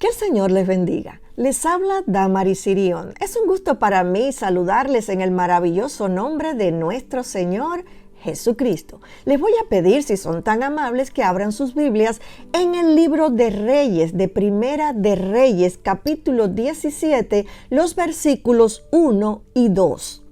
Que el Señor les bendiga. Les habla Damaris Sirión. Es un gusto para mí saludarles en el maravilloso nombre de nuestro Señor Jesucristo. Les voy a pedir, si son tan amables, que abran sus Biblias en el libro de Reyes, de Primera de Reyes, capítulo 17, los versículos 1 y 2.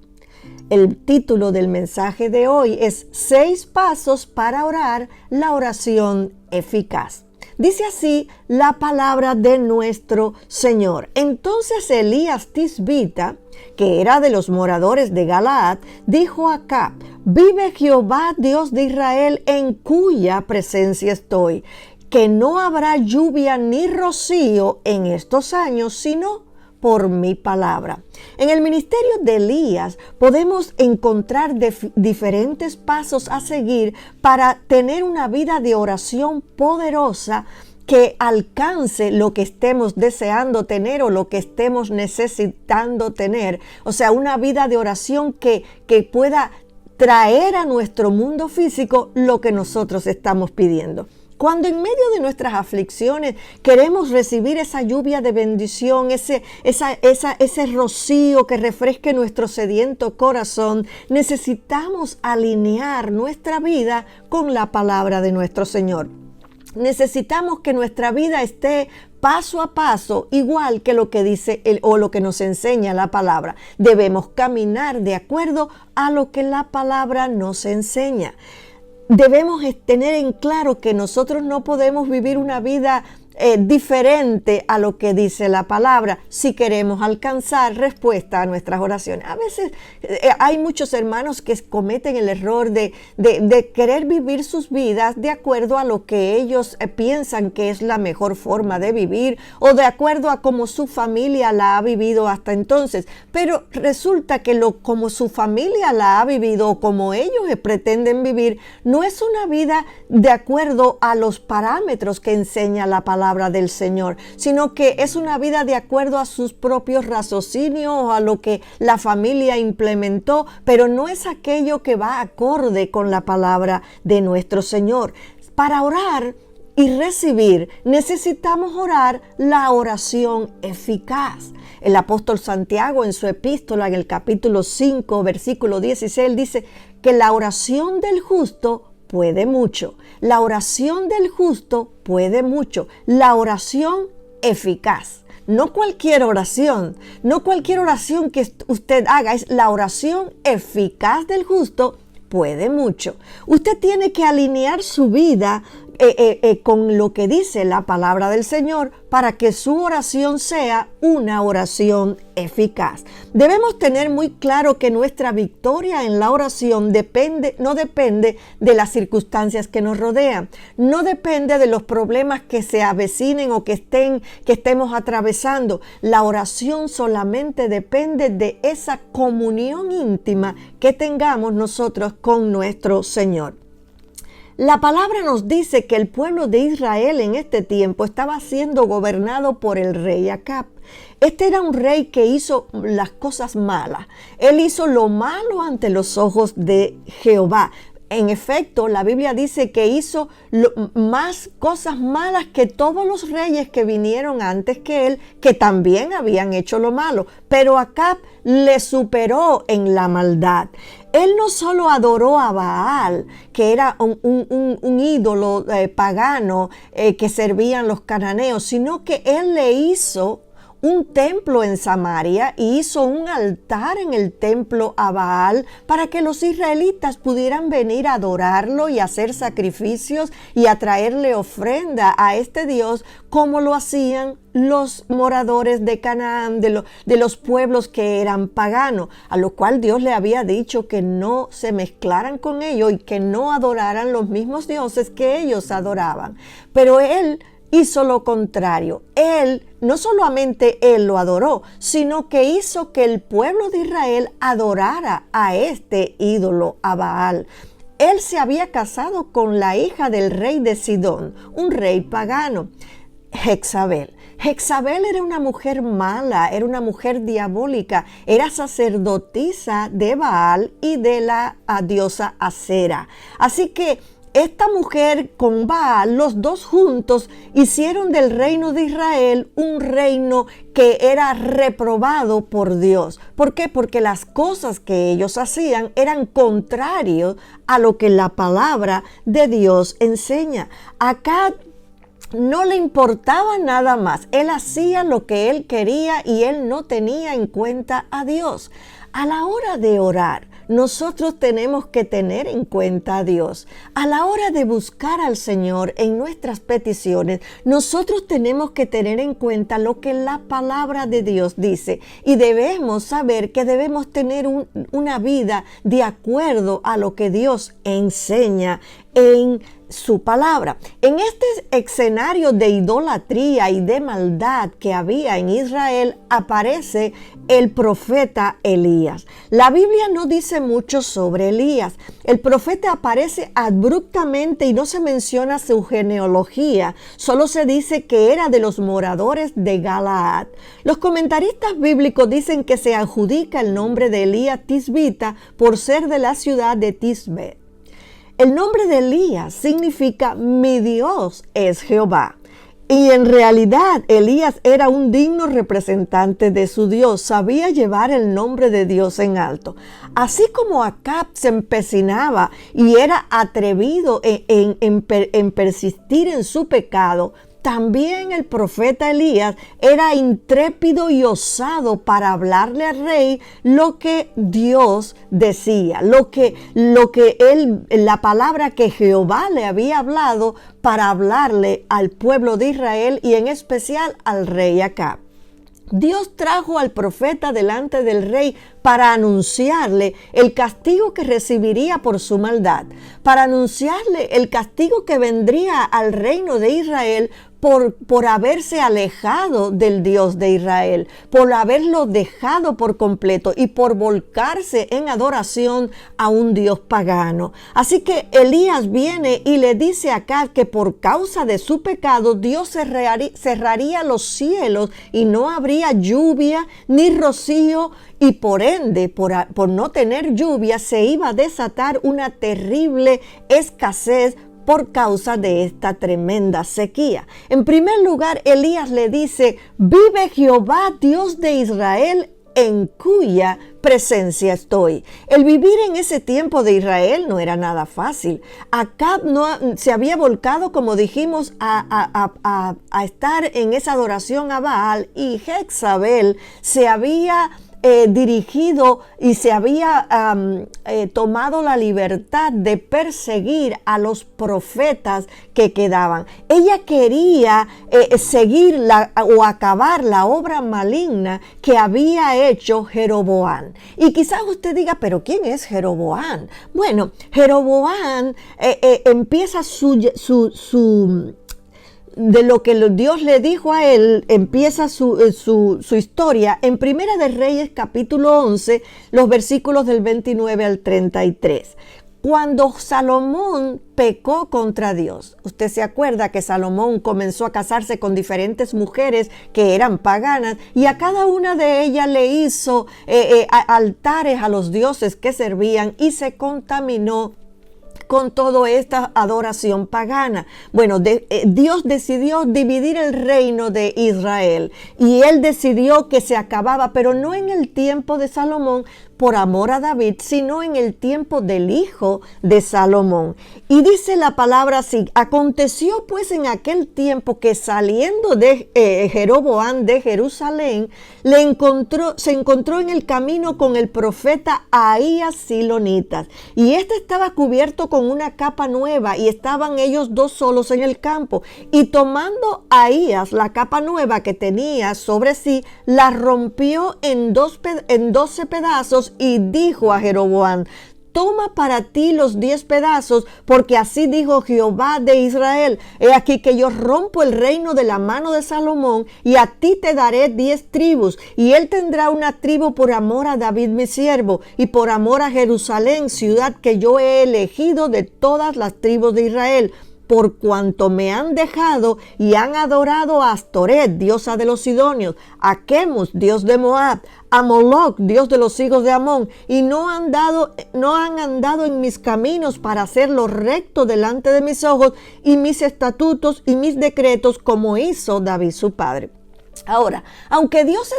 El título del mensaje de hoy es 6 pasos para orar, la oración eficaz. Dice así la palabra de nuestro Señor. Entonces Elías Tisbita, que era de los moradores de Galaad, dijo a Acab: vive Jehová, Dios de Israel, en cuya presencia estoy, que no habrá lluvia ni rocío en estos años, sino por mi palabra. En el ministerio de Elías podemos encontrar diferentes pasos a seguir para tener una vida de oración poderosa que alcance lo que estemos deseando tener o lo que estemos necesitando tener. O sea, una vida de oración que pueda traer a nuestro mundo físico lo que nosotros estamos pidiendo. Cuando en medio de nuestras aflicciones queremos recibir esa lluvia de bendición, ese rocío que refresque nuestro sediento corazón, necesitamos alinear nuestra vida con la palabra de nuestro Señor. Necesitamos que nuestra vida esté paso a paso, igual que lo que dice o lo que nos enseña la palabra. Debemos caminar de acuerdo a lo que la palabra nos enseña. Debemos tener en claro que nosotros no podemos vivir una vida diferente a lo que dice la palabra si queremos alcanzar respuesta a nuestras oraciones. A veces hay muchos hermanos que cometen el error de querer vivir sus vidas de acuerdo a lo que ellos piensan que es la mejor forma de vivir o de acuerdo a cómo su familia la ha vivido hasta entonces. Pero resulta que como su familia la ha vivido o como ellos pretenden vivir, no es una vida de acuerdo a los parámetros que enseña la palabra del Señor, sino que es una vida de acuerdo a sus propios raciocinios o a lo que la familia implementó, pero no es aquello que va acorde con la palabra de nuestro Señor. Para orar y recibir, necesitamos orar la oración eficaz. El apóstol Santiago en su epístola, en el capítulo 5, versículo 16, dice que la oración del justo puede mucho. La oración del justo puede mucho. La oración eficaz. No cualquier oración que usted haga, es la oración eficaz del justo puede mucho. Usted tiene que alinear su vida con lo que dice la palabra del Señor para que su oración sea una oración eficaz. Debemos tener muy claro que nuestra victoria en la oración no depende de las circunstancias que nos rodean, no depende de los problemas que se avecinen o que estemos atravesando. La oración solamente depende de esa comunión íntima que tengamos nosotros con nuestro Señor. La palabra nos dice que el pueblo de Israel en este tiempo estaba siendo gobernado por el rey Acab. Este era un rey que hizo las cosas malas. Él hizo lo malo ante los ojos de Jehová. En efecto, la Biblia dice que hizo más cosas malas que todos los reyes que vinieron antes que él, que también habían hecho lo malo. Pero Acab le superó en la maldad. Él no solo adoró a Baal, que era un ídolo pagano que servían los cananeos, sino que él le hizo un templo en Samaria y hizo un altar en el templo a Baal para que los israelitas pudieran venir a adorarlo y hacer sacrificios y a traerle ofrenda a este Dios como lo hacían los moradores de Canaán, de los pueblos que eran paganos, a lo cual Dios le había dicho que no se mezclaran con ellos y que no adoraran los mismos dioses que ellos adoraban. Pero él hizo lo contrario. No solamente él lo adoró, sino que hizo que el pueblo de Israel adorara a este ídolo, a Baal. Él se había casado con la hija del rey de Sidón, un rey pagano, Jezabel. Jezabel era una mujer mala, era una mujer diabólica, era sacerdotisa de Baal y de la diosa Acera. Así que esta mujer con Baal, los dos juntos, hicieron del reino de Israel un reino que era reprobado por Dios. ¿Por qué? Porque las cosas que ellos hacían eran contrarios a lo que la palabra de Dios enseña. Acá no le importaba nada más. Él hacía lo que él quería y él no tenía en cuenta a Dios. A la hora de orar, nosotros tenemos que tener en cuenta a Dios. A la hora de buscar al Señor en nuestras peticiones, nosotros tenemos que tener en cuenta lo que la palabra de Dios dice. Y debemos saber que debemos tener una vida de acuerdo a lo que Dios enseña en su palabra. En este escenario de idolatría y de maldad que había en Israel, aparece el profeta Elías. La Biblia no dice mucho sobre Elías. El profeta aparece abruptamente y no se menciona su genealogía. Solo se dice que era de los moradores de Galaad. Los comentaristas bíblicos dicen que se adjudica el nombre de Elías Tisbita por ser de la ciudad de Tisbe. El nombre de Elías significa mi Dios es Jehová. Y en realidad Elías era un digno representante de su Dios, sabía llevar el nombre de Dios en alto. Así como Acab se empecinaba y era atrevido en persistir en su pecado, también el profeta Elías era intrépido y osado para hablarle al rey lo que Dios decía, la palabra que Jehová le había hablado para hablarle al pueblo de Israel y en especial al rey Acab. Dios trajo al profeta delante del rey para anunciarle el castigo que recibiría por su maldad, para anunciarle el castigo que vendría al reino de Israel por haberse alejado del Dios de Israel, por haberlo dejado por completo y por volcarse en adoración a un Dios pagano. Así que Elías viene y le dice a Acab que por causa de su pecado Dios cerraría los cielos y no habría lluvia ni rocío, y por ende, por no tener lluvia, se iba a desatar una terrible escasez por causa de esta tremenda sequía. En primer lugar, Elías le dice: vive Jehová, Dios de Israel, en cuya presencia estoy. El vivir en ese tiempo de Israel no era nada fácil. Acab se había volcado, como dijimos, a estar en esa adoración a Baal, y Jezabel se había dirigido y se había tomado la libertad de perseguir a los profetas que quedaban. Ella quería seguir o acabar la obra maligna que había hecho Jeroboam. Y quizás usted diga, pero ¿quién es Jeroboam? Bueno, Jeroboam empieza de lo que Dios le dijo a él, empieza su historia en Primera de Reyes capítulo 11, los versículos del 29 al 33. Cuando Salomón pecó contra Dios, usted se acuerda que Salomón comenzó a casarse con diferentes mujeres que eran paganas, y a cada una de ellas le hizo altares a los dioses que servían, y se contaminó con toda esta adoración pagana. Bueno, Dios decidió dividir el reino de Israel, y él decidió que se acababa, pero no en el tiempo de Salomón por amor a David, sino en el tiempo del hijo de Salomón. Y dice la palabra así: aconteció pues en aquel tiempo que saliendo de Jeroboam de Jerusalén, se encontró en el camino con el profeta Ahías Silonita, y este estaba cubierto con una capa nueva, y estaban ellos dos solos en el campo. Y tomando Ahías la capa nueva que tenía sobre sí, la rompió en 12 pedazos, y dijo a Jeroboam: toma para ti los 10 pedazos, porque así dijo Jehová de Israel: he aquí que yo rompo el reino de la mano de Salomón, y a ti te daré 10 tribus, y él tendrá una tribu por amor a David mi siervo, y por amor a Jerusalén, ciudad que yo he elegido de todas las tribus de Israel. por cuanto me han dejado y han adorado a Astoret, diosa de los sidonios, a Kemus, dios de Moab, a Moloc, dios de los hijos de Amón, y no han andado en mis caminos para hacer lo recto delante de mis ojos y mis estatutos y mis decretos, como hizo David su padre. Ahora, aunque Dios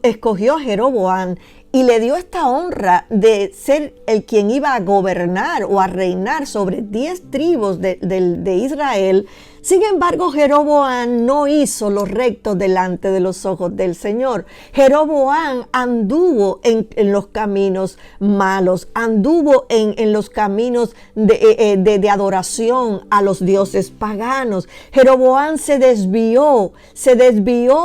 escogió a Jeroboam y le dio esta honra de ser el quien iba a gobernar o a reinar sobre 10 tribus de Israel, sin embargo, Jeroboam no hizo lo recto delante de los ojos del Señor. Jeroboam anduvo en los caminos malos, anduvo en los caminos de adoración a los dioses paganos. Jeroboam se desvió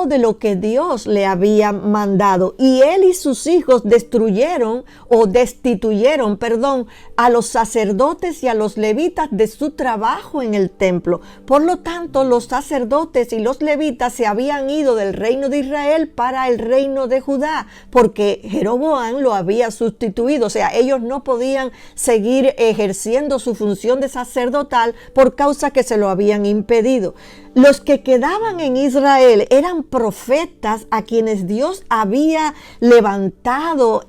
de lo que Dios le había mandado, y él y sus hijos destituyeron a los sacerdotes y a los levitas de su trabajo en el templo. Por lo tanto, los sacerdotes y los levitas se habían ido del reino de Israel para el reino de Judá, porque Jeroboam lo había sustituido. O sea, ellos no podían seguir ejerciendo su función de sacerdotal por causa que se lo habían impedido. Los que quedaban en Israel eran profetas a quienes Dios había levantado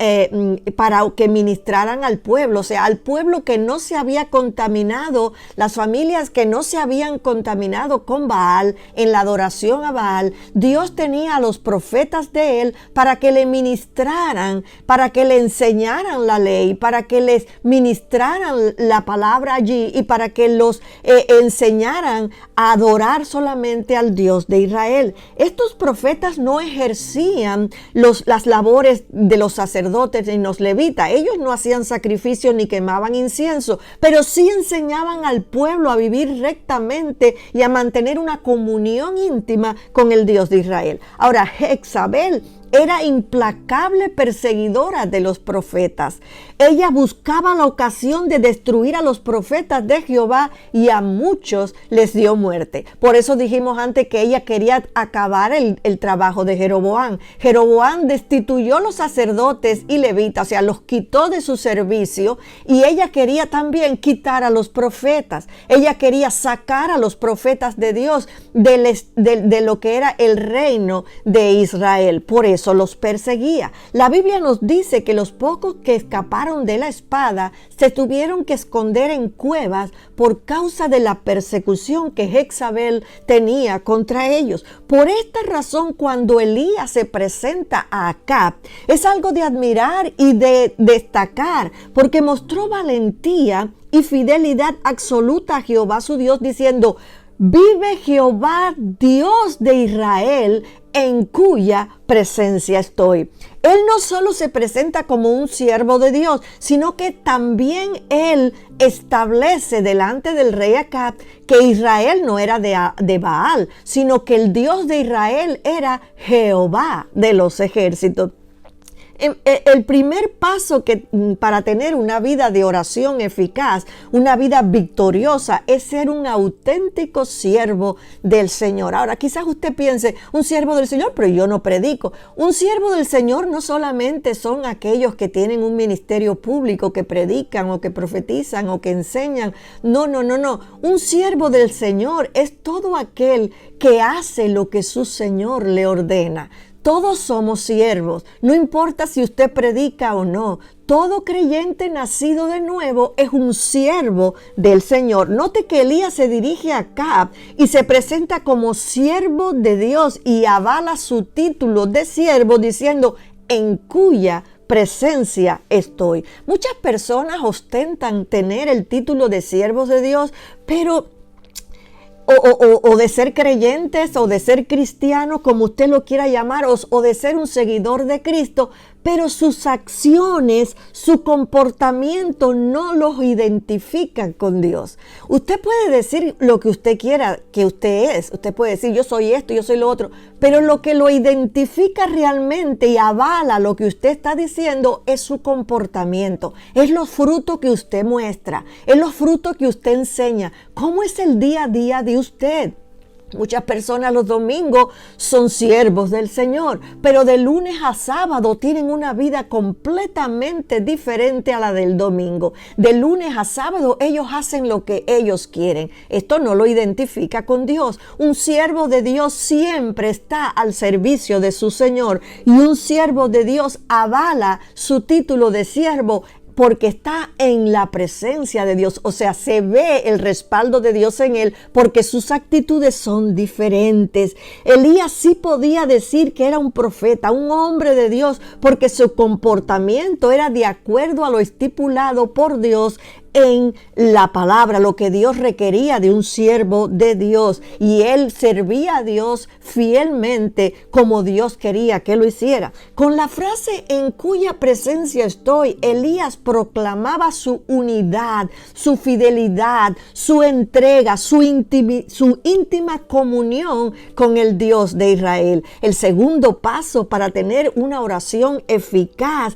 para que ministraran al pueblo, o sea, al pueblo que no se había contaminado, las familias que no se habían contaminado con Baal, en la adoración a Baal. Dios tenía a los profetas de él para que le ministraran, para que le enseñaran la ley, para que les ministraran la palabra allí y para que los enseñaran a adorar solamente al Dios de Israel. Estos profetas no ejercían las labores de los sacerdotes ni los levitas. Ellos no hacían sacrificios ni quemaban incienso, pero sí enseñaban al pueblo a vivir rectamente y a mantener una comunión íntima con el Dios de Israel. Ahora, Jezabel era implacable perseguidora de los profetas. Ella buscaba la ocasión de destruir a los profetas de Jehová y a muchos les dio muerte. Por eso dijimos antes que ella quería acabar el trabajo de Jeroboam. Jeroboam destituyó a los sacerdotes y levitas, o sea, los quitó de su servicio, y ella quería también quitar a los profetas. Ella quería sacar a los profetas de Dios de lo que era el reino de Israel. Por eso los perseguía. La Biblia nos dice que los pocos que escaparon de la espada se tuvieron que esconder en cuevas por causa de la persecución que Jezabel tenía contra ellos. Por esta razón, cuando Elías se presenta a Acab, es algo de admirar y de destacar, porque mostró valentía y fidelidad absoluta a Jehová su Dios, diciendo: vive Jehová, Dios de Israel, en cuya presencia estoy. Él no solo se presenta como un siervo de Dios, sino que también él establece delante del rey Acab que Israel no era de Baal, sino que el Dios de Israel era Jehová de los ejércitos. El primer paso para tener una vida de oración eficaz, una vida victoriosa, es ser un auténtico siervo del Señor. Ahora, quizás usted piense, un siervo del Señor, pero yo no predico. Un siervo del Señor no solamente son aquellos que tienen un ministerio público, que predican o que profetizan o que enseñan. No. Un siervo del Señor es todo aquel que hace lo que su Señor le ordena. Todos somos siervos, no importa si usted predica o no. Todo creyente nacido de nuevo es un siervo del Señor. Note que Elías se dirige a Acab y se presenta como siervo de Dios y avala su título de siervo diciendo: en cuya presencia estoy. Muchas personas ostentan tener el título de siervos de Dios, pero o de ser creyentes o de ser cristianos, como usted lo quiera llamar, o de ser un seguidor de Cristo, pero sus acciones, su comportamiento no los identifican con Dios. Usted puede decir lo que usted quiera que usted es. Usted puede decir: yo soy esto, yo soy lo otro. Pero lo que lo identifica realmente y avala lo que usted está diciendo es su comportamiento. Es los frutos que usted muestra. Es los frutos que usted enseña. ¿Cómo es el día a día de usted? Muchas personas los domingos son siervos del Señor, pero de lunes a sábado tienen una vida completamente diferente a la del domingo. De lunes a sábado ellos hacen lo que ellos quieren. Esto no lo identifica con Dios. Un siervo de Dios siempre está al servicio de su Señor, y un siervo de Dios avala su título de siervo porque está en la presencia de Dios, o sea, se ve el respaldo de Dios en él, porque sus actitudes son diferentes. Elías sí podía decir que era un profeta, un hombre de Dios, porque su comportamiento era de acuerdo a lo estipulado por Dios en la palabra, lo que Dios requería de un siervo de Dios, y él servía a Dios fielmente como Dios quería que lo hiciera. Con la frase "en cuya presencia estoy", Elías proclamaba su unidad, su fidelidad, su entrega, su íntima comunión con el Dios de Israel. El segundo paso para tener una oración eficaz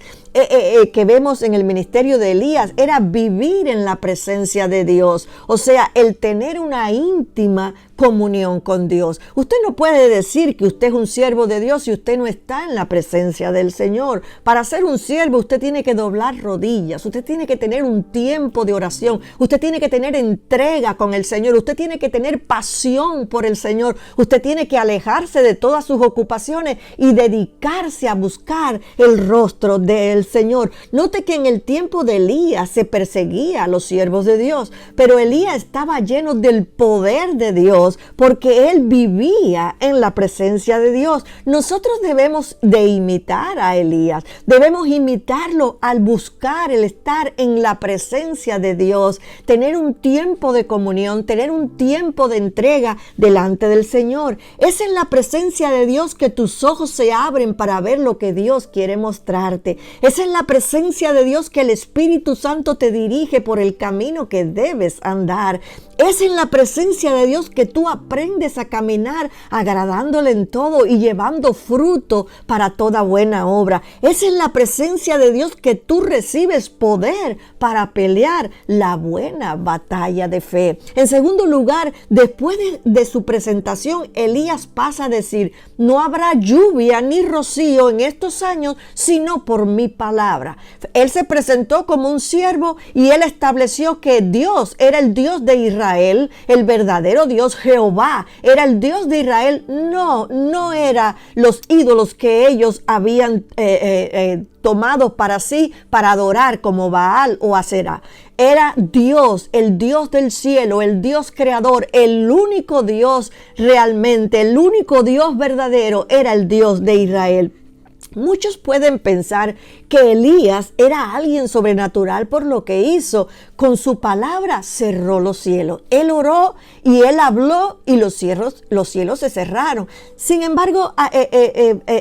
que vemos en el ministerio de Elías era vivir en la presencia de Dios, o sea, el tener una íntima comunión con Dios. Usted no puede decir que usted es un siervo de Dios si usted no está en la presencia del Señor. Para ser un siervo usted tiene que doblar rodillas, usted tiene que tener un tiempo de oración, usted tiene que tener entrega con el Señor, usted tiene que tener pasión por el Señor, usted tiene que alejarse de todas sus ocupaciones y dedicarse a buscar el rostro del Señor. Note que en el tiempo de Elías se perseguía a los siervos de Dios, pero Elías estaba lleno del poder de Dios, porque él vivía en la presencia de Dios. Nosotros debemos de imitar a Elías, debemos imitarlo al buscar el estar en la presencia de Dios, tener un tiempo de comunión, tener un tiempo de entrega delante del Señor. Es en la presencia de Dios que tus ojos se abren para ver lo que Dios quiere mostrarte. Es en la presencia de Dios que el Espíritu Santo te dirige por el camino que debes andar. Es en la presencia de Dios que tú aprendes a caminar agradándole en todo y llevando fruto para toda buena obra. Es en la presencia de Dios que tú recibes poder para pelear la buena batalla de fe. En segundo lugar, después de su presentación, Elías pasa a decir: no habrá lluvia ni rocío en estos años, sino por mi palabra. Él se presentó como un siervo y él estableció que Dios era el Dios de Israel, el verdadero Dios. Jehová era el Dios de Israel, no era los ídolos que ellos habían tomado para sí para adorar, como Baal o Aserá. Era Dios, el Dios del cielo, el Dios creador, el único Dios realmente, el único Dios verdadero era el Dios de Israel. Muchos pueden pensar que Elías era alguien sobrenatural por lo que hizo. Con su palabra cerró los cielos. Él oró y él habló y los cielos se cerraron. Sin embargo,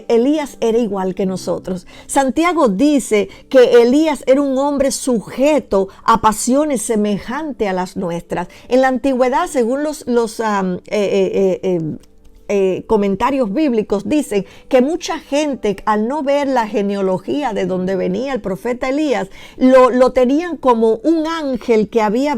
Elías era igual que nosotros. Santiago dice que Elías era un hombre sujeto a pasiones semejantes a las nuestras. En la antigüedad, según los comentarios bíblicos, dicen que mucha gente, al no ver la genealogía de donde venía el profeta Elías, lo tenían como un ángel que había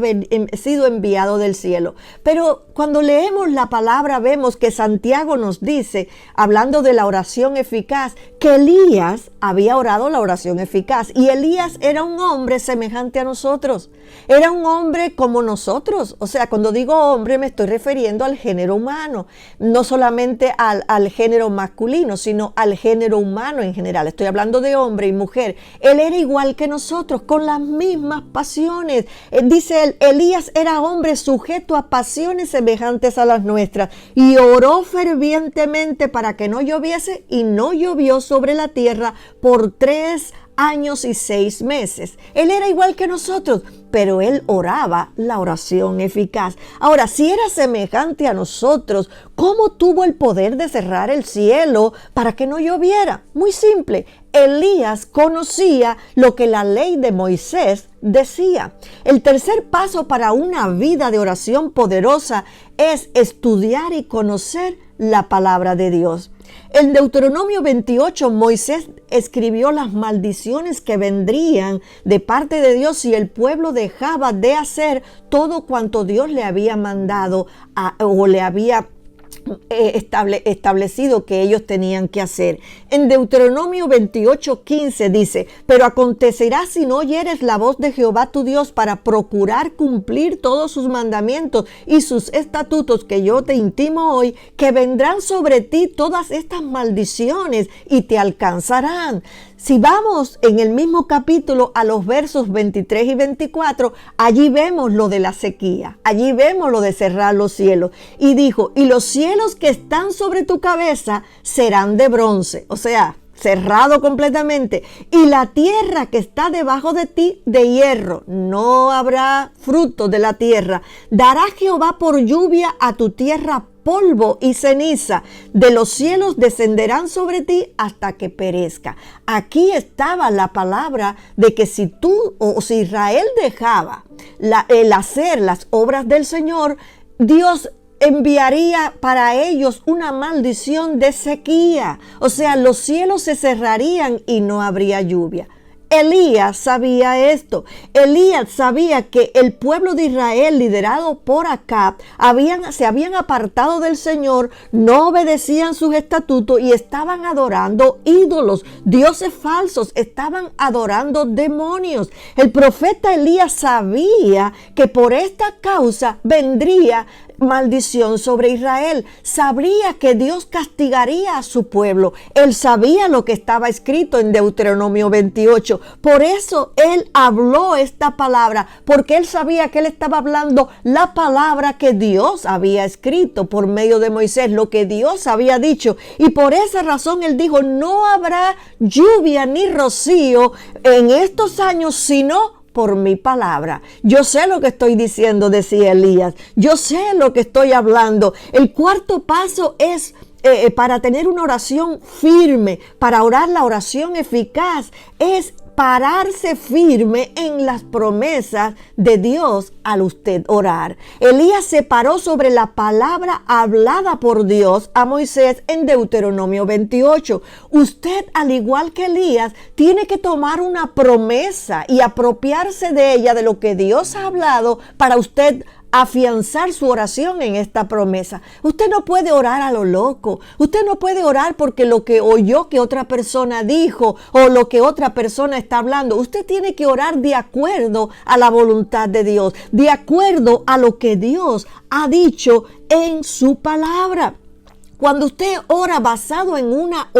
sido enviado del cielo. Pero cuando leemos la palabra vemos que Santiago nos dice, hablando de la oración eficaz, que Elías había orado la oración eficaz, y Elías era un hombre semejante a nosotros, era un hombre como nosotros. O sea, cuando digo hombre me estoy refiriendo al género humano, no solamente al género masculino, sino al género humano en general. Estoy hablando de hombre y mujer. Él era igual que nosotros, con las mismas pasiones. Dice él, Elías era hombre sujeto a pasiones semejantes a las nuestras, y oró fervientemente para que no lloviese, y no llovió sobre la tierra por 3 años y 6 meses. Él era igual que nosotros, pero él oraba la oración eficaz. Ahora, si era semejante a nosotros, ¿cómo tuvo el poder de cerrar el cielo para que no lloviera? Muy simple. Elías conocía lo que la ley de Moisés decía. El tercer paso para una vida de oración poderosa es estudiar y conocer la palabra de Dios. En Deuteronomio 28, Moisés escribió las maldiciones que vendrían de parte de Dios si el pueblo dejaba de hacer todo cuanto Dios le había mandado o le había establecido que ellos tenían que hacer. En Deuteronomio 28:15 dice: pero acontecerá si no oyeres la voz de Jehová tu Dios para procurar cumplir todos sus mandamientos y sus estatutos que yo te intimo hoy, que vendrán sobre ti todas estas maldiciones y te alcanzarán. Si vamos en el mismo capítulo a los versos 23 y 24, allí vemos lo de la sequía, allí vemos lo de cerrar los cielos. Y dijo: y los cielos que están sobre tu cabeza serán de bronce, o sea, cerrado completamente, y la tierra que está debajo de ti de hierro, no habrá fruto de la tierra. Dará Jehová por lluvia a tu tierra polvo y ceniza, de los cielos descenderán sobre ti hasta que perezca. Aquí estaba la palabra de que si tú o si Israel dejaba el hacer las obras del Señor, Dios enviaría para ellos una maldición de sequía. O sea, los cielos se cerrarían y no habría lluvia. Elías sabía esto. Elías sabía que el pueblo de Israel, liderado por Acab, se habían apartado del Señor, no obedecían sus estatutos y estaban adorando ídolos, dioses falsos, estaban adorando demonios. El profeta Elías sabía que por esta causa vendría maldición sobre Israel. Sabría que Dios castigaría a su pueblo. Él sabía lo que estaba escrito en Deuteronomio 28. Por eso él habló esta palabra, porque él sabía que él estaba hablando la palabra que Dios había escrito por medio de Moisés, lo que Dios había dicho. Y por esa razón él dijo: no habrá lluvia ni rocío en estos años, sino por mi palabra. Yo sé lo que estoy diciendo, decía Elías. Yo sé lo que estoy hablando. El cuarto paso es para tener una oración firme, para orar la oración eficaz, es pararse firme en las promesas de Dios al usted orar. Elías se paró sobre la palabra hablada por Dios a Moisés en Deuteronomio 28. Usted, al igual que Elías, tiene que tomar una promesa y apropiarse de ella, de lo que Dios ha hablado, para usted afianzar su oración en esta promesa. Usted no puede orar a lo loco. Usted no puede orar porque lo que oyó que otra persona dijo o lo que otra persona está hablando. Usted tiene que orar de acuerdo a la voluntad de Dios, de acuerdo a lo que Dios ha dicho en su palabra. Cuando usted ora basado en una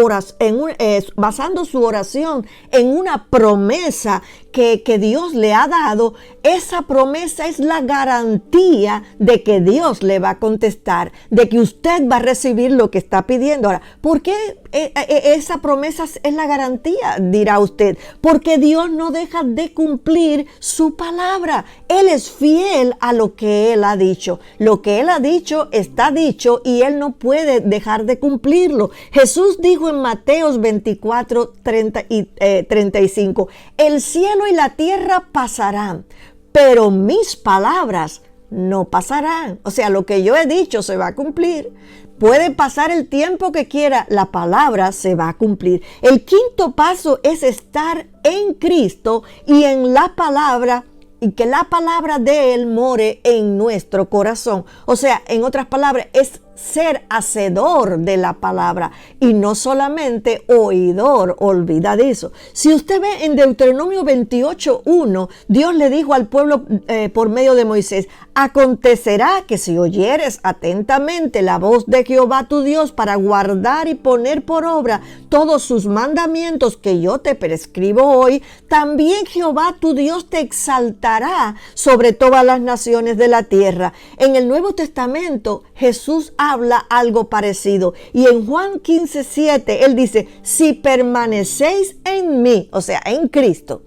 basando su oración en una promesa que Dios le ha dado, esa promesa es la garantía de que Dios le va a contestar, de que usted va a recibir lo que está pidiendo. Ahora, ¿por qué esa promesa es la garantía? Dirá usted. Porque Dios no deja de cumplir su palabra. Él es fiel a lo que Él ha dicho. Lo que Él ha dicho está dicho y Él no puede dejar de cumplirlo. Jesús dijo en Mateos 24, 30 y 35, el cielo y la tierra pasarán, pero mis palabras no pasarán. O sea, lo que yo he dicho se va a cumplir. Puede pasar el tiempo que quiera, la palabra se va a cumplir. El quinto paso es estar en Cristo y en la palabra, y que la palabra de Él more en nuestro corazón. O sea, en otras palabras, es ser hacedor de la palabra y no solamente oidor olvidadizo. Si usted ve en Deuteronomio 28:1, Dios le dijo al pueblo por medio de Moisés: acontecerá que si oyeres atentamente la voz de Jehová tu Dios para guardar y poner por obra todos sus mandamientos que yo te prescribo hoy, también Jehová tu Dios te exaltará sobre todas las naciones de la tierra. En el Nuevo Testamento Jesús habla algo parecido, y en Juan 15:7 él dice: si permanecéis en mí, o sea, en Cristo,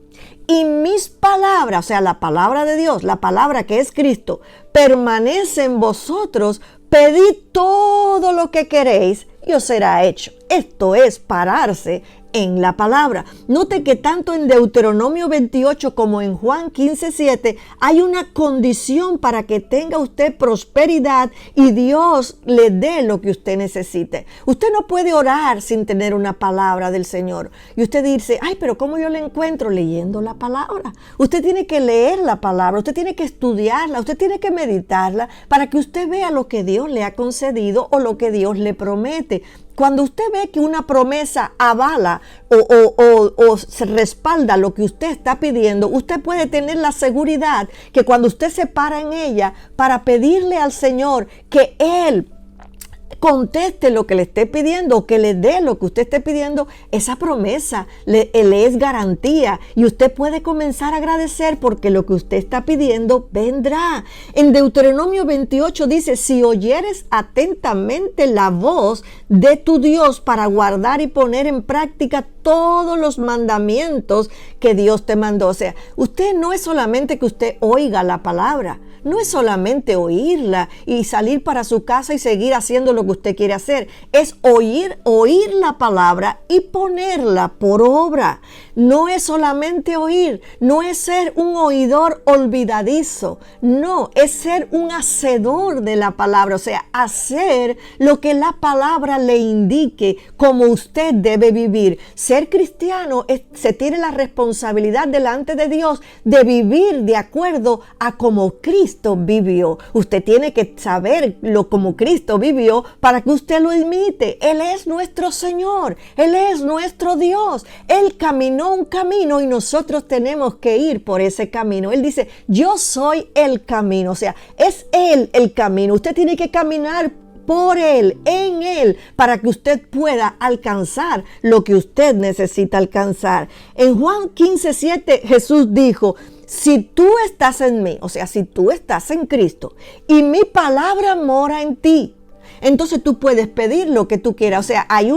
y mis palabras, o sea, la palabra de Dios, la palabra que es Cristo, permanece en vosotros, pedid todo lo que queréis y os será hecho. Esto es pararse en la palabra. Note que tanto en Deuteronomio 28 como en Juan 15:7 hay una condición para que tenga usted prosperidad y Dios le dé lo que usted necesite. Usted no puede orar sin tener una palabra del Señor. Y usted dice, ay, pero ¿cómo yo la encuentro? Leyendo la palabra. Usted tiene que leer la palabra, usted tiene que estudiarla, usted tiene que meditarla para que usted vea lo que Dios le ha concedido o lo que Dios le promete. Cuando usted ve que una promesa avala o se respalda lo que usted está pidiendo, usted puede tener la seguridad que cuando usted se para en ella para pedirle al Señor que Él conteste lo que le esté pidiendo o que le dé lo que usted esté pidiendo, esa promesa le es garantía y usted puede comenzar a agradecer porque lo que usted está pidiendo vendrá. En Deuteronomio 28 dice, si oyeres atentamente la voz de tu Dios para guardar y poner en práctica todos los mandamientos que Dios te mandó. O sea, usted no es solamente que usted oiga la palabra, no es solamente oírla y salir para su casa y seguir haciendo lo que usted quiere hacer. Es oír la palabra y ponerla por obra. No es solamente oír, no es ser un oidor olvidadizo. No, es ser un hacedor de la palabra. O sea, hacer lo que la palabra le indique como usted debe vivir. Ser cristiano se tiene la responsabilidad delante de Dios de vivir de acuerdo a como Cristo vivió. Usted tiene que saber como Cristo vivió para que usted lo imite. Él es nuestro Señor, Él es nuestro Dios. Él caminó un camino y nosotros tenemos que ir por ese camino. Él dice, yo soy el camino. O sea, es Él el camino. Usted tiene que caminar por Él, en Él, para que usted pueda alcanzar lo que usted necesita alcanzar. En Juan 15:7 Jesús dijo, si tú estás en mí, o sea, si tú estás en Cristo y mi palabra mora en ti, entonces tú puedes pedir lo que tú quieras. O sea, hay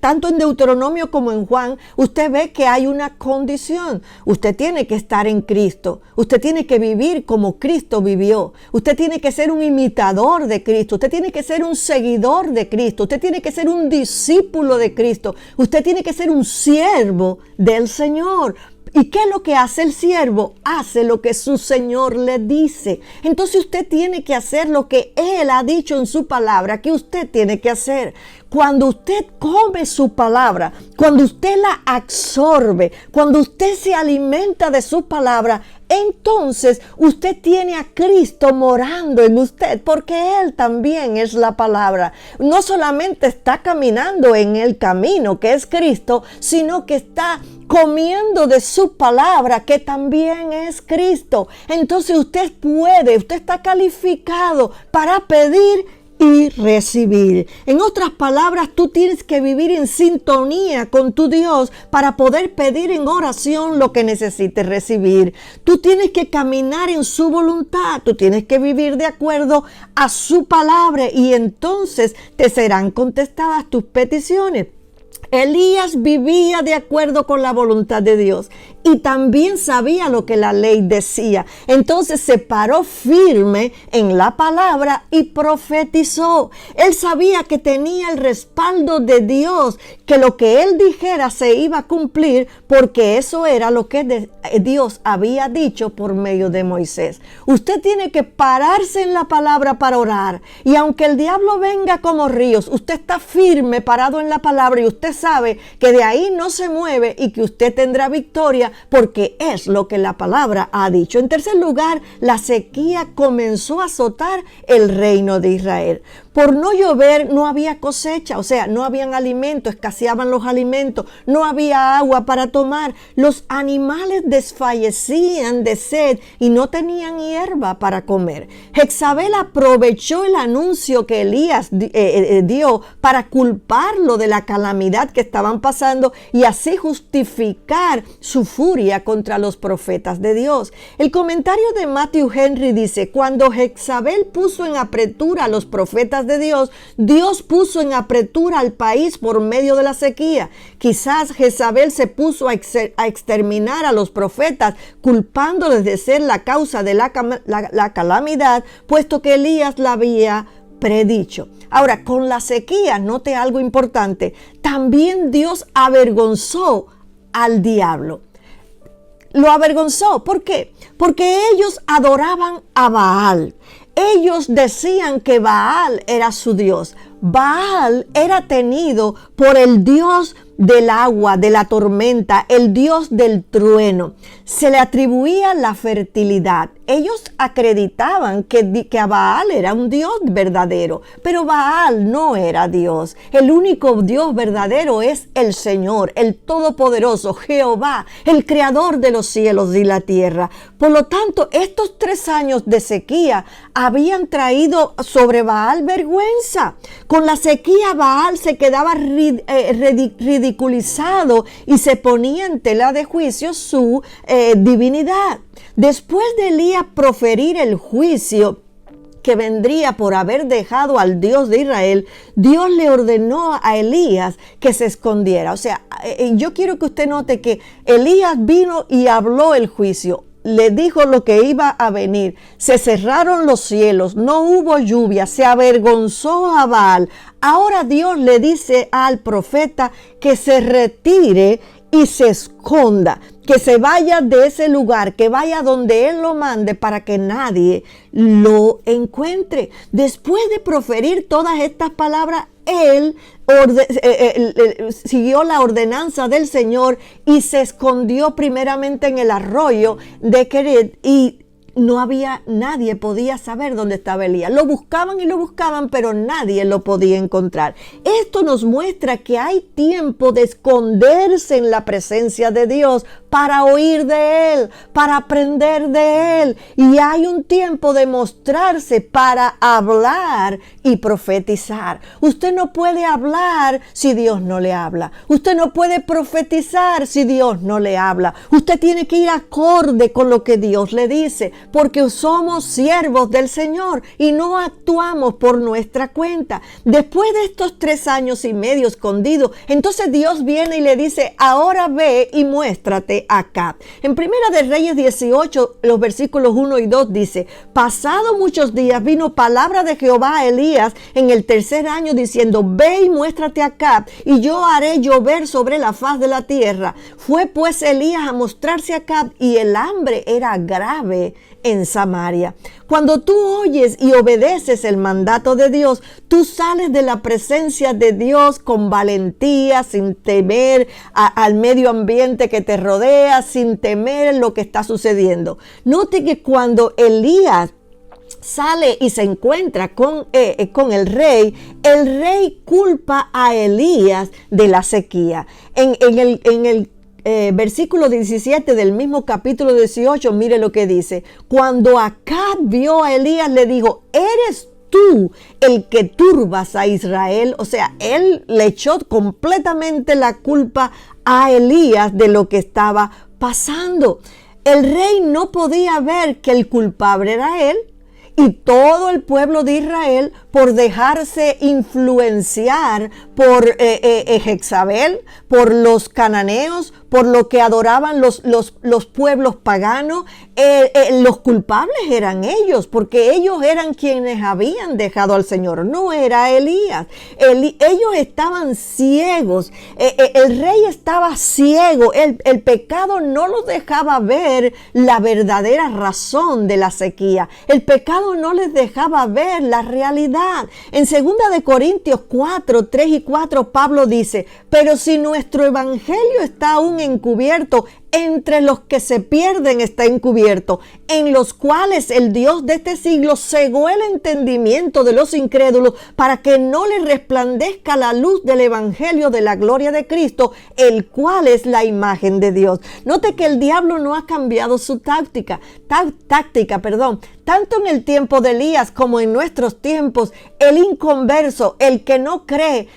tanto en Deuteronomio como en Juan, usted ve que hay una condición. Usted tiene que estar en Cristo. Usted tiene que vivir como Cristo vivió. Usted tiene que ser un imitador de Cristo. Usted tiene que ser un seguidor de Cristo. Usted tiene que ser un discípulo de Cristo. Usted tiene que ser un siervo del Señor. ¿Y qué es lo que hace el siervo? Hace lo que su Señor le dice. Entonces usted tiene que hacer lo que Él ha dicho en su palabra que usted tiene que hacer. Cuando usted come su palabra, cuando usted la absorbe, cuando usted se alimenta de su palabra, entonces usted tiene a Cristo morando en usted, porque Él también es la palabra. No solamente está caminando en el camino que es Cristo, sino que está comiendo de su palabra que también es Cristo. Entonces usted está calificado para pedir y recibir. En otras palabras, tú tienes que vivir en sintonía con tu Dios para poder pedir en oración lo que necesites recibir. Tú tienes que caminar en su voluntad, tú tienes que vivir de acuerdo a su palabra y entonces te serán contestadas tus peticiones. Elías vivía de acuerdo con la voluntad de Dios y también sabía lo que la ley decía. Entonces se paró firme en la palabra y profetizó. Él sabía que tenía el respaldo de Dios, que lo que él dijera se iba a cumplir porque eso era lo que Dios había dicho por medio de Moisés. Usted tiene que pararse en la palabra para orar y aunque el diablo venga como ríos, usted está firme parado en la palabra y usted sabe que de ahí no se mueve y que usted tendrá victoria porque es lo que la palabra ha dicho. En tercer lugar, la sequía comenzó a azotar el reino de Israel. Por no llover no había cosecha, o sea, no habían alimentos, escaseaban los alimentos, no había agua para tomar. Los animales desfallecían de sed y no tenían hierba para comer. Jezabel aprovechó el anuncio que Elías dio para culparlo de la calamidad que estaban pasando y así justificar su furia contra los profetas de Dios. El comentario de Matthew Henry dice, cuando Jezabel puso en apretura a los profetas de Dios, Dios puso en apretura al país por medio de la sequía. Quizás Jezabel se puso a exterminar a los profetas, culpándoles de ser la causa de la calamidad, puesto que Elías la había predicho. Ahora, con la sequía, note algo importante, también Dios avergonzó al diablo. Lo avergonzó. ¿Por qué? Porque ellos adoraban a Baal. Ellos decían que Baal era su Dios. Baal era tenido por el Dios del agua, de la tormenta, el Dios del trueno. Se le atribuía la fertilidad. Ellos acreditaban que a Baal era un Dios verdadero, pero Baal no era Dios. El único Dios verdadero es el Señor, el Todopoderoso, Jehová, el Creador de los cielos y la tierra. Por lo tanto, estos 3 años de sequía habían traído sobre Baal vergüenza. Con la sequía, Baal se quedaba ridiculizado y se ponía en tela de juicio su divinidad. Después de Elías proferir el juicio que vendría por haber dejado al Dios de Israel, Dios le ordenó a Elías que se escondiera. O sea, yo quiero que usted note que Elías vino y habló el juicio. Le dijo lo que iba a venir. Se cerraron los cielos, no hubo lluvia, se avergonzó a Baal. Ahora Dios le dice al profeta que se retire y se esconda, que se vaya de ese lugar, que vaya donde Él lo mande para que nadie lo encuentre. Después de proferir todas estas palabras, Él siguió la ordenanza del Señor y se escondió primeramente en el arroyo de Querit, y nadie podía saber dónde estaba Elías. Lo buscaban y lo buscaban, pero nadie lo podía encontrar. Esto nos muestra que hay tiempo de esconderse en la presencia de Dios para oír de Él, para aprender de Él. Y hay un tiempo de mostrarse para hablar y profetizar. Usted no puede hablar si Dios no le habla. Usted no puede profetizar si Dios no le habla. Usted tiene que ir acorde con lo que Dios le dice, porque somos siervos del Señor y no actuamos por nuestra cuenta. Después de estos 3 años y medio escondidos, entonces Dios viene y le dice: ahora ve y muéstrate acá. En Primera de Reyes 18, los versículos 1 y 2 dice: pasado muchos días vino palabra de Jehová a Elías en el 3er año diciendo: ve y muéstrate acá, y yo haré llover sobre la faz de la tierra. Fue pues Elías a mostrarse acá, y el hambre era grave en Samaria. Cuando tú oyes y obedeces el mandato de Dios, tú sales de la presencia de Dios con valentía, sin temer al medio ambiente que te rodea, sin temer lo que está sucediendo. Note que cuando Elías sale y se encuentra con el rey culpa a Elías de la sequía. En el versículo 17 del mismo capítulo 18, mire lo que dice: cuando Acab vio a Elías, le dijo: ¿eres tú el que turbas a Israel? O sea, él le echó completamente la culpa a Elías de lo que estaba pasando. El rey no podía ver que el culpable era él, y todo el pueblo de Israel, por dejarse influenciar por Jezabel, por los cananeos, por lo que adoraban los pueblos paganos, los culpables eran ellos, porque ellos eran quienes habían dejado al Señor, no era Elías. Ellos estaban ciegos, el rey estaba ciego, el pecado no los dejaba ver la verdadera razón de la sequía, el pecado no les dejaba ver la realidad. En 2 de Corintios 4, 3 y 4, Pablo dice: pero si nuestro evangelio está aún encubierto, entre los que se pierden está encubierto, en los cuales el Dios de este siglo cegó el entendimiento de los incrédulos, para que no les resplandezca la luz del evangelio de la gloria de Cristo, el cual es la imagen de Dios. Note que el diablo no ha cambiado su táctica, tanto en el tiempo de Elías como en nuestros tiempos. El inconverso, el que no cree,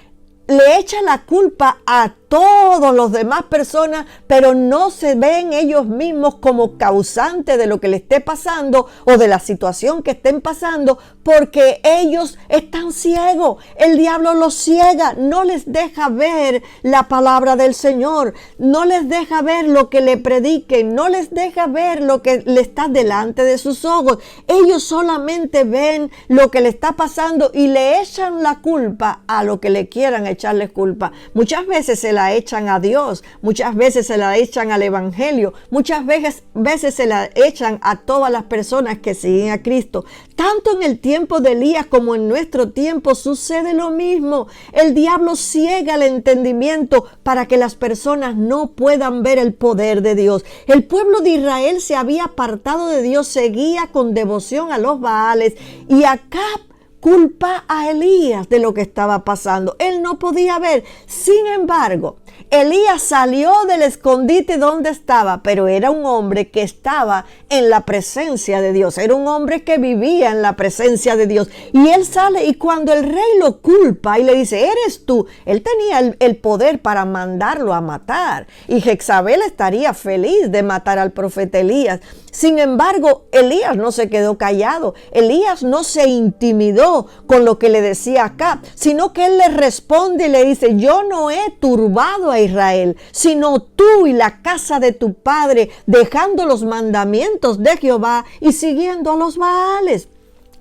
le echa la culpa a todos los demás personas, pero no se ven ellos mismos como causantes de lo que le esté pasando o de la situación que estén pasando, porque ellos están ciegos. El diablo los ciega, no les deja ver la palabra del Señor, no les deja ver lo que le prediquen, no les deja ver lo que le está delante de sus ojos. Ellos solamente ven lo que le está pasando y le echan la culpa a lo que le quieran echarles culpa. Muchas veces se la echan a Dios, muchas veces se la echan al Evangelio, muchas veces se la echan a todas las personas que siguen a Cristo. Tanto en el tiempo de Elías como en nuestro tiempo sucede lo mismo. El diablo ciega el entendimiento para que las personas no puedan ver el poder de Dios. El pueblo de Israel se había apartado de Dios, seguía con devoción a los Baales, y Acab culpa a Elías de lo que estaba pasando. Él no podía ver. Sin embargo, Elías salió del escondite donde estaba, pero era un hombre que estaba en la presencia de Dios. Era un hombre que vivía en la presencia de Dios. Y él sale, y cuando el rey lo culpa y le dice, eres tú, él tenía el poder para mandarlo a matar. Y Jezabel estaría feliz de matar al profeta Elías. Sin embargo, Elías no se quedó callado. Elías no se intimidó con lo que le decía Acab, sino que él le responde y le dice, yo no he turbado a Israel, sino tú y la casa de tu padre, dejando los mandamientos de Jehová y siguiendo a los Baales.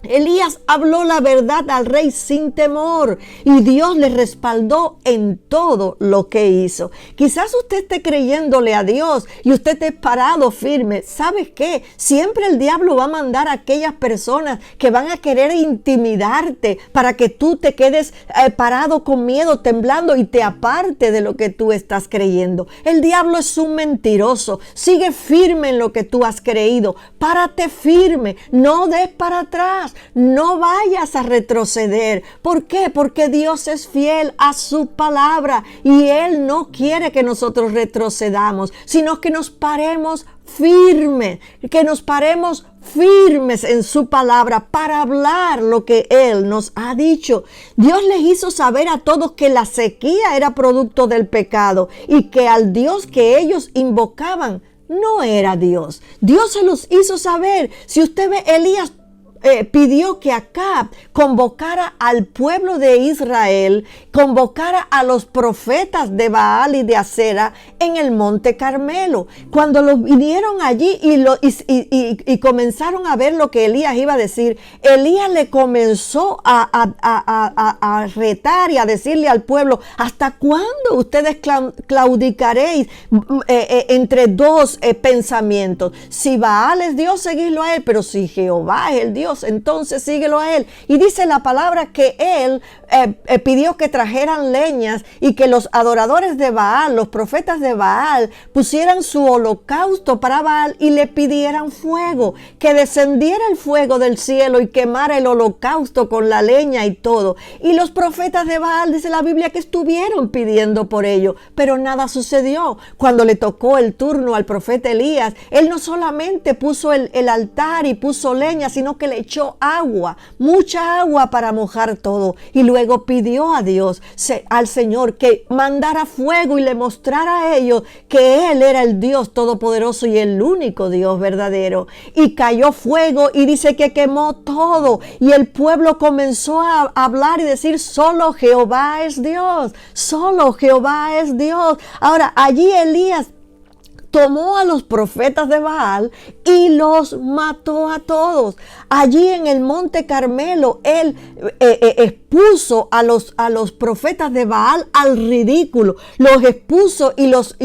Elías habló la verdad al rey sin temor, y Dios le respaldó en todo lo que hizo. Quizás usted esté creyéndole a Dios y usted esté parado firme. ¿Sabes qué? Siempre el diablo va a mandar a aquellas personas que van a querer intimidarte para que tú te quedes parado con miedo, temblando, y te aparte de lo que tú estás creyendo. El diablo es un mentiroso. Sigue firme en lo que tú has creído. Párate firme, no des para atrás. No vayas a retroceder. ¿Por qué? Porque Dios es fiel a su palabra y Él no quiere que nosotros retrocedamos, sino que nos paremos firmes, en su palabra para hablar lo que Él nos ha dicho. Dios les hizo saber a todos que la sequía era producto del pecado y que al Dios que ellos invocaban no era Dios. Dios se los hizo saber. Si usted ve, Elías pidió que Acab convocara al pueblo de Israel, convocara a los profetas de Baal y de Acera en el monte Carmelo. Cuando los vinieron allí y comenzaron a ver lo que Elías iba a decir, Elías le comenzó a retar y a decirle al pueblo, ¿hasta cuándo ustedes claudicaréis entre dos pensamientos? Si Baal es Dios, seguidlo a él, pero si Jehová es el Dios, entonces síguelo a él. Y dice la palabra que él pidió que trajeran leñas y que los adoradores de Baal, los profetas de Baal, pusieran su holocausto para Baal y le pidieran fuego, que descendiera el fuego del cielo y quemara el holocausto con la leña y todo. Y los profetas de Baal, dice la Biblia, que estuvieron pidiendo por ello, pero nada sucedió. Cuando le tocó el turno al profeta Elías, él no solamente puso el altar y puso leña, sino que le echó agua, mucha agua para mojar todo, y luego pidió a Dios, al Señor, que mandara fuego y le mostrara a ellos que Él era el Dios todopoderoso y el único Dios verdadero. Y cayó fuego y dice que quemó todo, y el pueblo comenzó a hablar y decir, solo Jehová es Dios, solo Jehová es Dios. Ahora, allí Elías tomó a los profetas de Baal y los mató a todos. Allí en el monte Carmelo, él expuso a los profetas de Baal al ridículo. Los expuso y los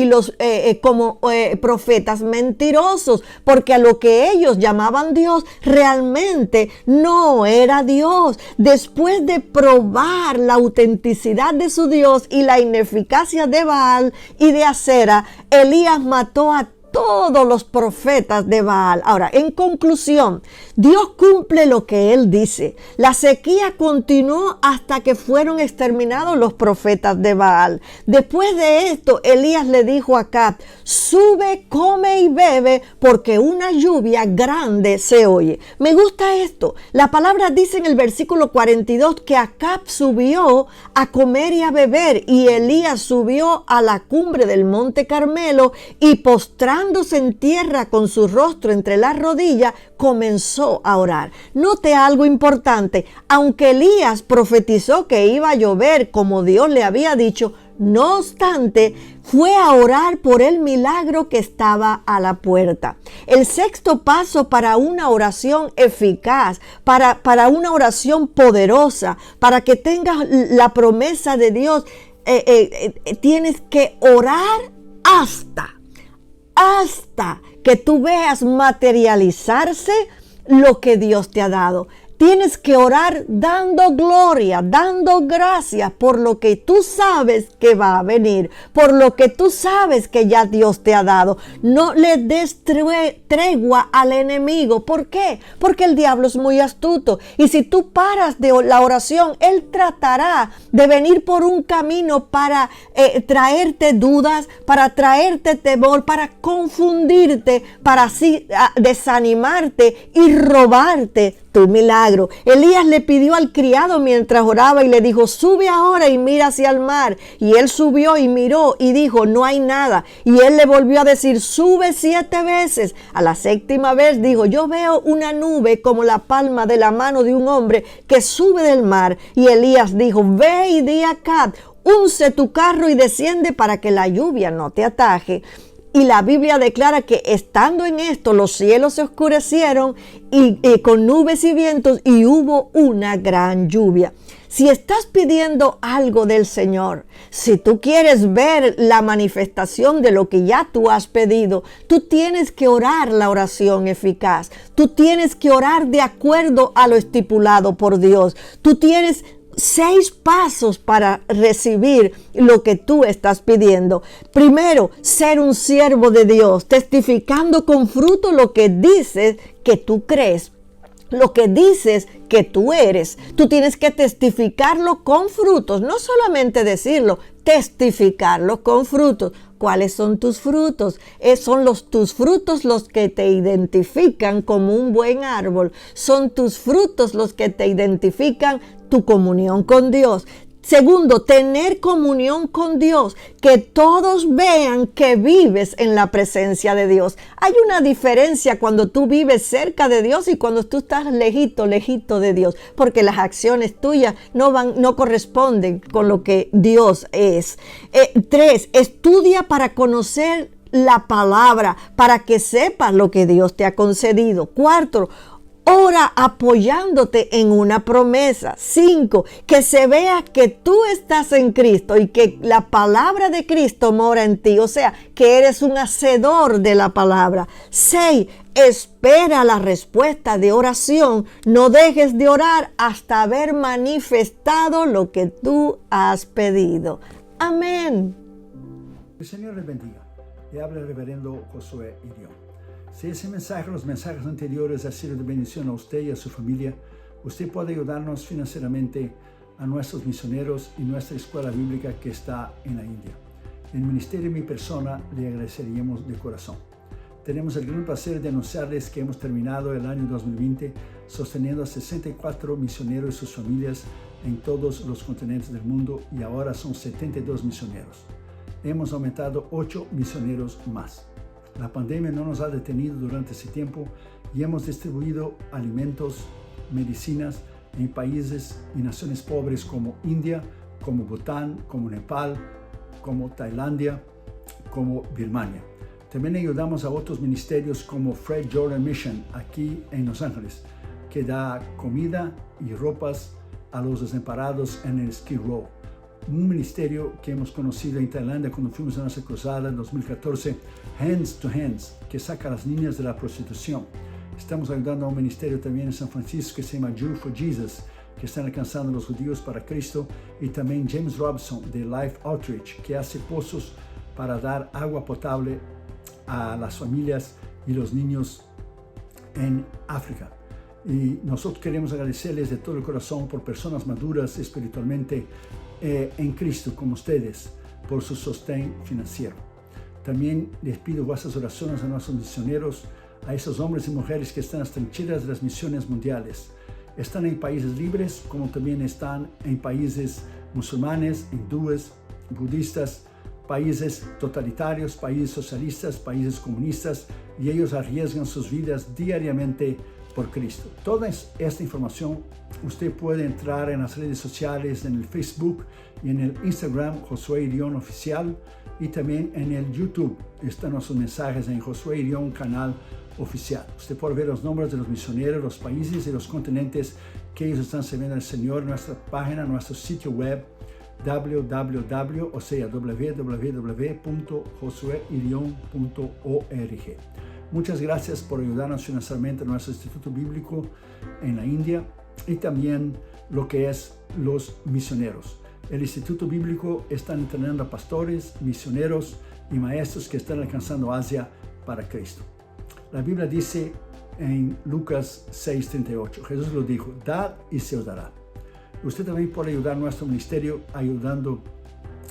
como profetas mentirosos, porque a lo que ellos llamaban Dios realmente no era Dios. Después de probar la autenticidad de su Dios y la ineficacia de Baal y de Acera, Elías mató a todos los profetas de Baal. Ahora, en conclusión, Dios cumple lo que Él dice. La sequía continuó hasta que fueron exterminados los profetas de Baal. Después de esto, Elías le dijo a Acab: sube, come y bebe, porque una lluvia grande se oye. Me gusta esto. La palabra dice en el versículo 42 que Acab subió a comer y a beber, y Elías subió a la cumbre del monte Carmelo y postrándose en tierra con su rostro entre las rodillas, comenzó a orar. Note algo importante: aunque Elías profetizó que iba a llover como Dios le había dicho, no obstante, fue a orar por el milagro que estaba a la puerta. El sexto paso para una oración eficaz, para una oración poderosa, para que tengas la promesa de Dios, tienes que orar hasta que tú veas materializarse lo que Dios te ha dado. Tienes que orar dando gloria, dando gracias por lo que tú sabes que va a venir, por lo que tú sabes que ya Dios te ha dado. No le des tregua al enemigo. ¿Por qué? Porque el diablo es muy astuto. Y si tú paras de la oración, él tratará de venir por un camino para traerte dudas, para traerte temor, para confundirte, para así desanimarte y robarte tu milagro. Elías le pidió al criado mientras oraba y le dijo: sube ahora y mira hacia el mar. Y él subió y miró y dijo: no hay nada. Y él le volvió a decir: sube 7 veces. A la 7ª vez dijo: yo veo una nube como la palma de la mano de un hombre que sube del mar. Y Elías dijo: ve y di a Acab: unce tu carro y desciende para que la lluvia no te ataje. Y la Biblia declara que estando en esto, los cielos se oscurecieron y con nubes y vientos, y hubo una gran lluvia. Si estás pidiendo algo del Señor, si tú quieres ver la manifestación de lo que ya tú has pedido, tú tienes que orar la oración eficaz. Tú tienes que orar de acuerdo a lo estipulado por Dios. Tú tienes 6 pasos para recibir lo que tú estás pidiendo. Primero, ser un siervo de Dios, testificando con fruto lo que dices que tú crees, lo que dices que tú eres. Tú tienes que testificarlo con frutos, no solamente decirlo, testificarlo con frutos. ¿Cuáles son tus frutos? Son tus frutos los que te identifican como un buen árbol. Son tus frutos los que te identifican tu comunión con Dios. Segundo, tener comunión con Dios, que todos vean que vives en la presencia de Dios. Hay una diferencia cuando tú vives cerca de Dios y cuando tú estás lejito de Dios, porque las acciones tuyas no corresponden con lo que Dios es. 3, estudia para conocer la palabra, para que sepas lo que Dios te ha concedido. 4, ora apoyándote en una promesa. 5, que se vea que tú estás en Cristo y que la palabra de Cristo mora en ti, o sea, que eres un hacedor de la palabra. 6, espera la respuesta de oración. No dejes de orar hasta haber manifestado lo que tú has pedido. Amén. El Señor les bendiga. Le habla el reverendo Josué Irión. Si ese mensaje, los mensajes anteriores, ha sido de bendición a usted y a su familia, usted puede ayudarnos financieramente a nuestros misioneros y nuestra escuela bíblica que está en la India. En el ministerio y mi persona le agradeceríamos de corazón. Tenemos el gran placer de anunciarles que hemos terminado el año 2020 sosteniendo a 64 misioneros y sus familias en todos los continentes del mundo, y ahora son 72 misioneros. Hemos aumentado 8 misioneros más. La pandemia no nos ha detenido durante ese tiempo y hemos distribuido alimentos, medicinas en países y naciones pobres como India, como Bután, como Nepal, como Tailandia, como Birmania. También ayudamos a otros ministerios como Fred Jordan Mission aquí en Los Ángeles, que da comida y ropas a los desamparados en el Skid Row. Un ministerio que hemos conocido en Tailandia cuando fuimos a nuestra cruzada en 2014, Hands to Hands, que saca a las niñas de la prostitución. Estamos ayudando a un ministerio también en San Francisco que se llama Jew for Jesus, que están alcanzando a los judíos para Cristo, y también James Robson de Life Outreach, que hace pozos para dar agua potable a las familias y los niños en África. Y nosotros queremos agradecerles de todo el corazón por personas maduras espiritualmente en Cristo como ustedes, por su sostén financiero. También les pido vuestras oraciones a nuestros misioneros, a esos hombres y mujeres que están en las trincheras de las misiones mundiales. Están en países libres, como también están en países musulmanes, hindúes, budistas, países totalitarios, países socialistas, países comunistas, y ellos arriesgan sus vidas diariamente por Cristo. Toda esta información usted puede entrar en las redes sociales, en el Facebook y en el Instagram Josué Irión Oficial, y también en el YouTube están nuestros mensajes en Josué Irión Canal Oficial. Usted puede ver los nombres de los misioneros, los países y los continentes que ellos están sirviendo al Señor en nuestra página, nuestro sitio web www.josueirion.org. Muchas gracias por ayudarnos financieramente en nuestro Instituto Bíblico en la India y también lo que es los misioneros. El Instituto Bíblico está entrenando a pastores, misioneros y maestros que están alcanzando Asia para Cristo. La Biblia dice en Lucas 6:38, Jesús lo dijo: dad y se os dará. Usted también puede ayudar a nuestro ministerio ayudando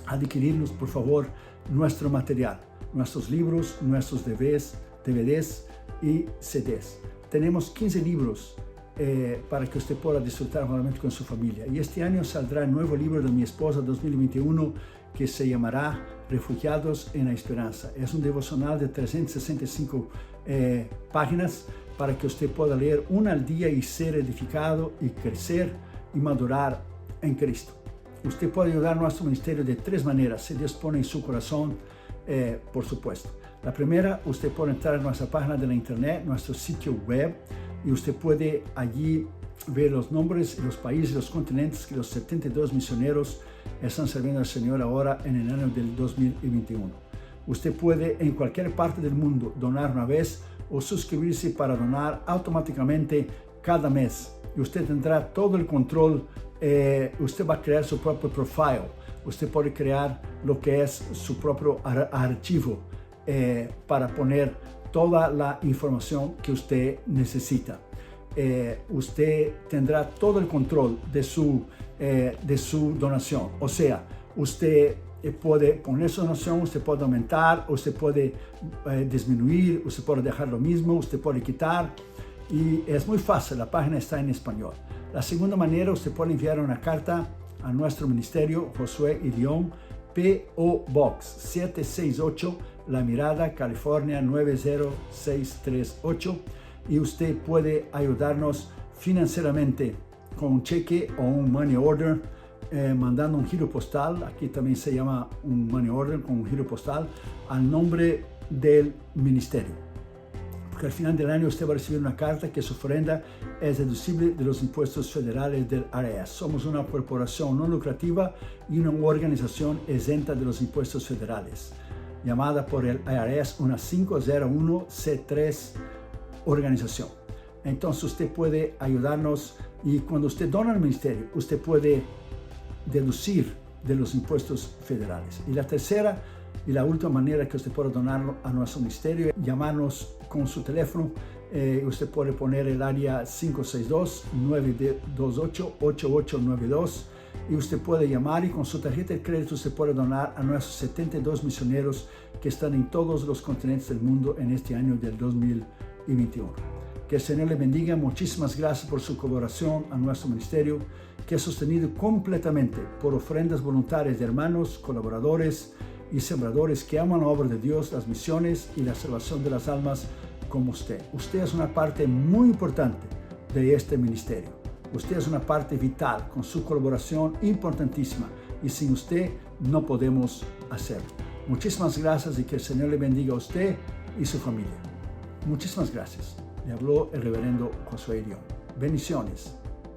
a adquirirnos, por favor, nuestro material, nuestros libros, nuestros DVDs y CDs. Tenemos 15 libros para que usted pueda disfrutar nuevamente con su familia. Y este año saldrá el nuevo libro de mi esposa 2021 que se llamará Refugiados en la Esperanza. Es un devocional de 365 páginas para que usted pueda leer una al día y ser edificado y crecer y madurar en Cristo. Usted puede ayudar a nuestro ministerio de 3 maneras, si Dios pone en su corazón, por supuesto. La primera, usted puede entrar a nuestra página de la internet, nuestro sitio web, y usted puede allí ver los nombres, los países, los continentes que los 72 misioneros están sirviendo al Señor ahora en el año del 2021. Usted puede en cualquier parte del mundo donar una vez o suscribirse para donar automáticamente cada mes. Y usted tendrá todo el control. Usted va a crear su propio profile. Usted puede crear lo que es su propio archivo para poner toda la información que usted necesita. Usted tendrá todo el control de su donación. O sea, usted puede poner su donación, usted puede aumentar, usted puede disminuir, usted puede dejar lo mismo, usted puede quitar. Y es muy fácil, la página está en español. La segunda manera, usted puede enviar una carta a nuestro ministerio, Josué Irión, P.O. Box 768, La Mirada, California 90638, y usted puede ayudarnos financieramente con un cheque o un money order, mandando un giro postal. Aquí también se llama un money order con un giro postal al nombre del ministerio. Porque al final del año usted va a recibir una carta que su ofrenda es deducible de los impuestos federales del IRS. Somos una corporación no lucrativa y una organización exenta de los impuestos federales, llamada por el IRS una 501c3 organización. Entonces usted puede ayudarnos, y cuando usted dona al ministerio, usted puede deducir de los impuestos federales. Y la tercera y la última manera que usted puede donar a nuestro ministerio, llamarnos con su teléfono. Usted puede poner el área 562-928-8892 y usted puede llamar, y con su tarjeta de crédito usted puede donar a nuestros 72 misioneros que están en todos los continentes del mundo en este año del 2021. Que el Señor le bendiga. Muchísimas gracias por su colaboración a nuestro ministerio, que es sostenido completamente por ofrendas voluntarias de hermanos, colaboradores y sembradores que aman la obra de Dios, las misiones y la salvación de las almas como usted. Usted es una parte muy importante de este ministerio. Usted es una parte vital, con su colaboración importantísima, y sin usted no podemos hacerlo. Muchísimas gracias, y que el Señor le bendiga a usted y su familia. Muchísimas gracias. Le habló el reverendo Josué Irión. Bendiciones.